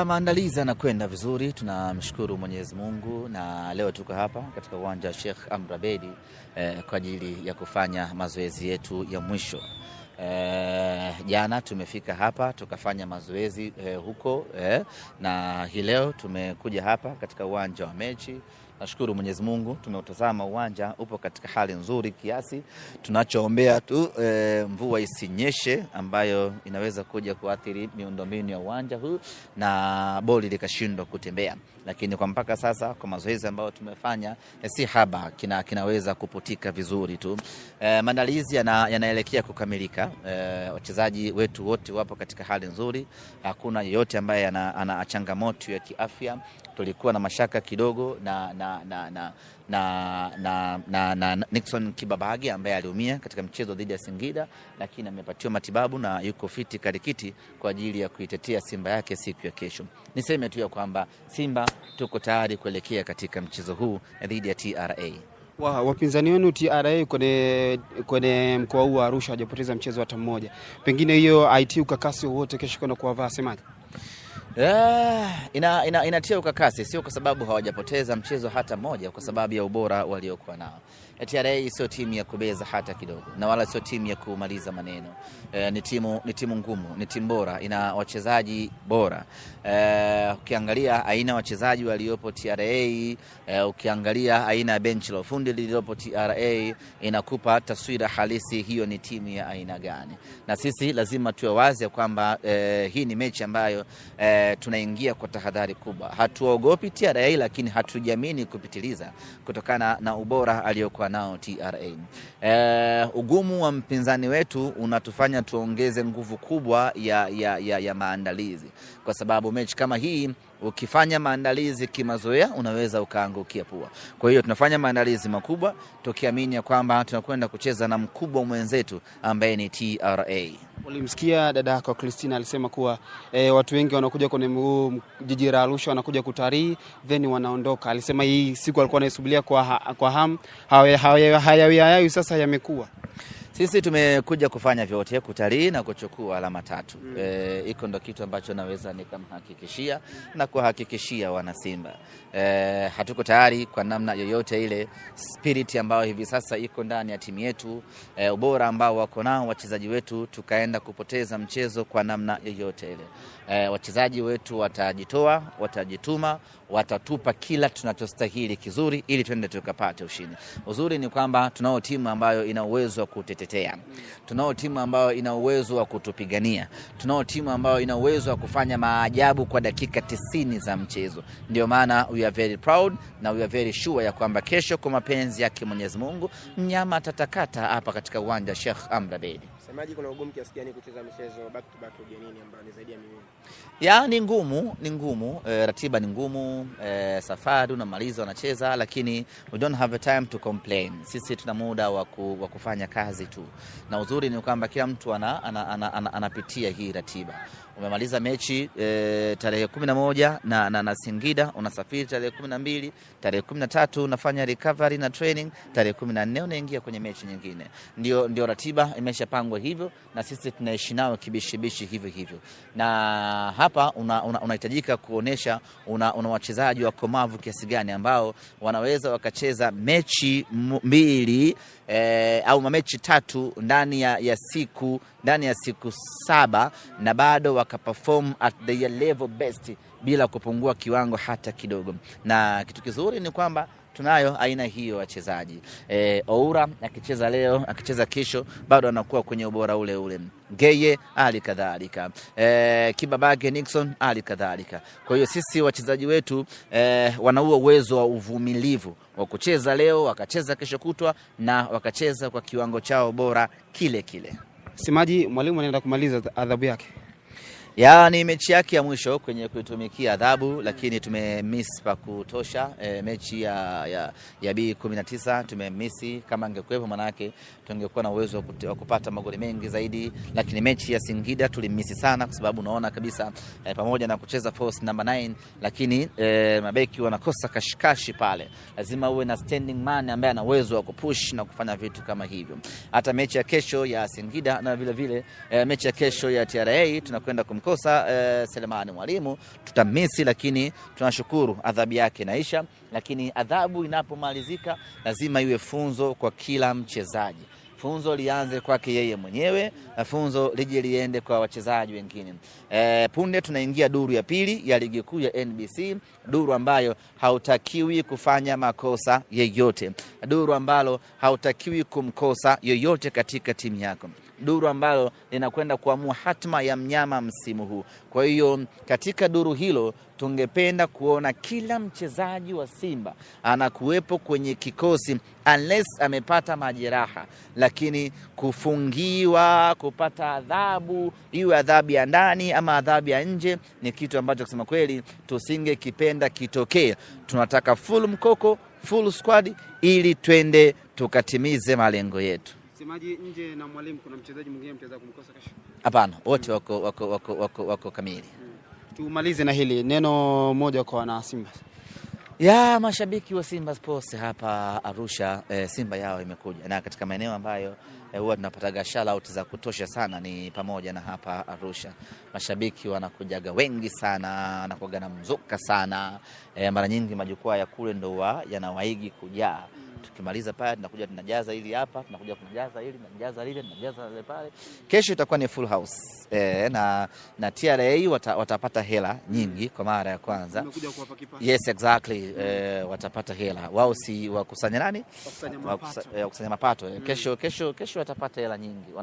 Maandalizi yanakwenda vizuri, tunamshukuru Mwenyezi Mungu, na leo tuko hapa katika uwanja wa Sheikh Amri Abeid kwa ajili ya kufanya mazoezi yetu ya mwisho. Jana tumefika hapa tukafanya mazoezi huko na hii leo tumekuja hapa katika uwanja wa mechi. Nashukuru Mwenyezi Mungu, tumeutazama uwanja upo katika hali nzuri kiasi. Tunachoombea tu mvua isinyeshe ambayo inaweza kuja kuathiri miundombinu ya uwanja huu na boli likashindwa kutembea. Lakini kwa mpaka sasa kwa mazoezi ambayo tumefanya si haba, kinaweza kuputika vizuri tu. Maandalizi yanaelekea kukamilika. Wachezaji wetu wote wapo katika hali nzuri. Hakuna yeyote ambaye ana changamoto ya kiafya. Tulikuwa na mashaka kidogo na Nixon Kibabage ambaye aliumia katika mchezo dhidi ya Singida, lakini amepatiwa matibabu na yuko fiti karikiti kwa ajili ya kuitetea Simba yake siku ya kesho. Niseme tu ya kwamba Simba tuko tayari kuelekea katika mchezo huu dhidi ya TRA. Wapinzani wenu TRA kwenye mkoa huu wa Arusha hajapoteza mchezo hata mmoja. Pengine hiyo IT ukakasi wote kesho kwenda kuwavaa semaji? Inatia ukakasi, sio kwa sababu hawajapoteza mchezo hata moja, kwa sababu ya ubora waliokuwa nao. TRA sio timu ya kubeza hata kidogo, na wala sio timu ya kumaliza maneno. Ni timu ngumu, ni timu bora, ina wachezaji bora. Ukiangalia aina wachezaji waliopo TRA, ukiangalia aina ya benchi la ufundi lililopo TRA, inakupa taswira halisi hiyo ni timu ya aina gani. Na sisi lazima tuwe wazi kwamba hii ni mechi ambayo tunaingia kwa tahadhari kubwa. Hatuogopi TRA, lakini hatujiamini kupitiliza kutokana na ubora aliokuwa nao TRA. Ugumu wa mpinzani wetu unatufanya tuongeze nguvu kubwa ya maandalizi, kwa sababu mechi kama hii ukifanya maandalizi kimazoea unaweza ukaangukia pua. Kwa hiyo tunafanya maandalizi makubwa tukiamini kwamba tunakwenda kucheza na mkubwa mwenzetu ambaye ni TRA. Ulimsikia dada yako Christina alisema kuwa watu wengi wanakuja kwenye jiji la Arusha wanakuja kutalii then wanaondoka. Alisema hii siku alikuwa anaisubiria kwa hamu, hayawi sasa yamekuwa. Sisi tumekuja kufanya vyote, kutalii na kuchukua alama 3. Iko ndo kitu ambacho naweza nikamhakikishia na kuhakikishia wana Simba. Hatuko tayari kwa namna yoyote ile. Spirit ambayo hivi sasa iko ndani ya timu yetu, ubora ambao wako nao wachezaji wetu, tukaenda kupoteza mchezo kwa namna yoyote ile. Wachezaji wetu watajitoa, watajituma, watatupa kila tunachostahili kizuri ili twende tukapate ushindi. Uzuri ni kwamba tunao timu ambayo ina uwezo wa kutetea. Tunao timu ambayo ina uwezo wa kutupigania. Tunao timu ambayo ina uwezo wa kufanya maajabu kwa dakika 90 za mchezo. Ndio maana we are very proud na we are very sure ya kwamba kesho kwa mapenzi yake Mwenyezi Mungu mnyama atatakata hapa katika uwanja Sheikh Amri Abeid. Semaji kuna ugumu kiasi gani kucheza michezo back to back ugenini ambayo ni zaidi ya miwili? Ni ngumu, ratiba ni ngumu, safari unamaliza unacheza, lakini we don't have a time to complain. Sisi tuna muda wa kufanya kazi tu. Na uzuri ni kwamba kila mtu anapitia hii ratiba. Umemaliza mechi tarehe 11 na Singida, unasafiri tarehe 12, tarehe 13 unafanya recovery na training, tarehe 14 unaingia kwenye mechi nyingine. Ndio ratiba imeshapangwa hivyo, na sisi tunaishi nao kibishibishi hivyo. Na hapa unahitajika kuonesha una wachezaji wa komavu kiasi gani ambao wanaweza wakacheza mechi 2 au mechi 3 ndani ya siku 7 na bado wakaperform at their level best bila kupungua kiwango hata kidogo. Na kitu kizuri ni kwamba tunayo aina hiyo wachezaji. Oura akicheza leo, akicheza kesho, bado anakuwa kwenye ubora ule. Geye alikadhalika. Kibabage Nixon alikadhalika. Kwa hiyo sisi wachezaji wetu wana uwezo wa uvumilivu wa kucheza leo, wakacheza kesho kutwa, na wakacheza kwa kiwango chao bora kile. Semaji, mwalimu anaenda kumaliza adhabu yake? Ni mechi yake ya mwisho kwenye kuitumikia adhabu, lakini tumemiss pa kutosha. Mechi ya B19 tumemiss. Kama angekuwepo manake tungekuwa na uwezo wa kupata magoli mengi zaidi, lakini mechi ya Singida tulimiss sana, kwa sababu unaona kabisa pamoja na kucheza force number 9, lakini mabeki wanakosa kashikashi pale. Lazima uwe na standing man ambaye ana uwezo wa kupush na kufanya vitu kama hivyo. Hata mechi ya kesho ya Singida na vile mechi ya kesho ya TRA tunakwenda amekosa Selemani Mwalimu tutamisi, lakini tunashukuru adhabu yake inaisha. Lakini adhabu inapomalizika lazima iwe funzo kwa kila mchezaji. Funzo lianze kwake yeye mwenyewe na funzo lije liende kwa wachezaji wengine. Punde tunaingia duru ya pili ya ligi kuu ya NBC, duru ambayo hautakiwi kufanya makosa yeyote, duru ambalo hautakiwi kumkosa yoyote katika timu yako, duru ambalo linakwenda kuamua hatima ya mnyama msimu huu. Kwa hiyo katika duru hilo tungependa kuona kila mchezaji wa Simba anakuwepo kwenye kikosi unless amepata majeraha, lakini kufungiwa, kupata adhabu, iwe adhabu ya ndani ama adhabu ya nje, ni kitu ambacho kusema kweli tusingekipenda kitokee. Tunataka full mkoko, full squad ili twende tukatimize malengo yetu. Semaji, nje na Mwalimu kuna mchezaji mwingine mtaweza kumkosa kesho? Hapana, wote wako kamili. Tumalize na hili neno moja kwa wana Simba. Ya mashabiki wa Simba Sports hapa Arusha, Simba yao imekuja, na katika maeneo ambayo huwa tunapataga shout out za kutosha sana ni pamoja na hapa Arusha. Mashabiki wanakujaga wengi sana, wanakuaga na mzuka sana. Mara nyingi majukwaa ya kule ndo yanawaigi kujaa. Tukimaliza pale tunakuja tunajaza hili hapa, tunakuja kujaza hili, tunajaza lile, tunajaza lile pale. Kesho itakuwa ni full house. Na TRA watapata hela nyingi kwa mara ya kwanza. Tumekuja kuwapa kipa. Yes, exactly. Watapata hela. Wao si wakusanya nani? Wakusanya mapato. Kesho watapata hela nyingi.